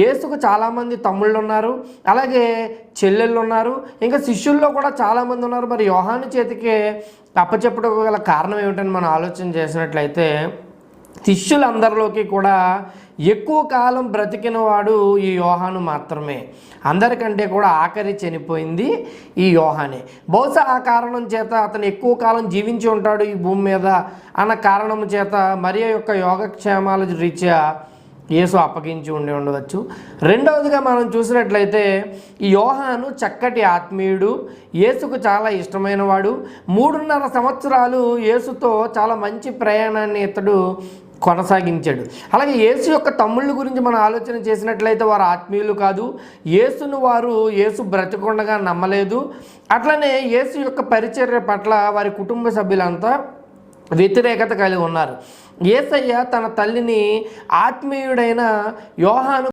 యేసుకు చాలామంది తమ్ముళ్ళు ఉన్నారు, అలాగే చెల్లెళ్ళు ఉన్నారు, ఇంకా శిష్యుల్లో కూడా చాలామంది ఉన్నారు. మరి యోహాను చేతికి అప్పచెప్పడం గల కారణం ఏమిటని మనం ఆలోచన చేసినట్లయితే, శిష్యులందరిలోకి కూడా ఎక్కువ కాలం బ్రతికిన వాడు ఈ యోహాను మాత్రమే. అందరికంటే కూడా ఆఖరి చనిపోయింది ఈ యోహానే. బహుశా ఆ కారణం చేత అతను ఎక్కువ కాలం జీవించి ఉంటాడు ఈ భూమి మీద అన్న కారణం చేత మరియ యొక్క యోగక్షేమాల రీత్యా యేసు అప్పగించి ఉండవచ్చు. రెండవదిగా మనం చూసినట్లయితే ఈ యోహాను చక్కటి ఆత్మీయుడు, యేసుకు చాలా ఇష్టమైన వాడు. 3.5 సంవత్సరాలు యేసుతో చాలా మంచి ప్రయాణాన్ని ఇతడు కొనసాగించాడు. అలాగే యేసు యొక్క తమ్ముళ్ళ గురించి మనం ఆలోచన చేసినట్లయితే వారు ఆత్మీయులు కాదు, యేసును వారు యేసు బ్రతికుండగా నమ్మలేదు. అట్లనే యేసు యొక్క పరిచర్య పట్ల వారి కుటుంబ సభ్యులంతా వ్యతిరేకత కలిగి ఉన్నారు. యేసయ్య తన తల్లిని ఆత్మీయుడైన యోహాను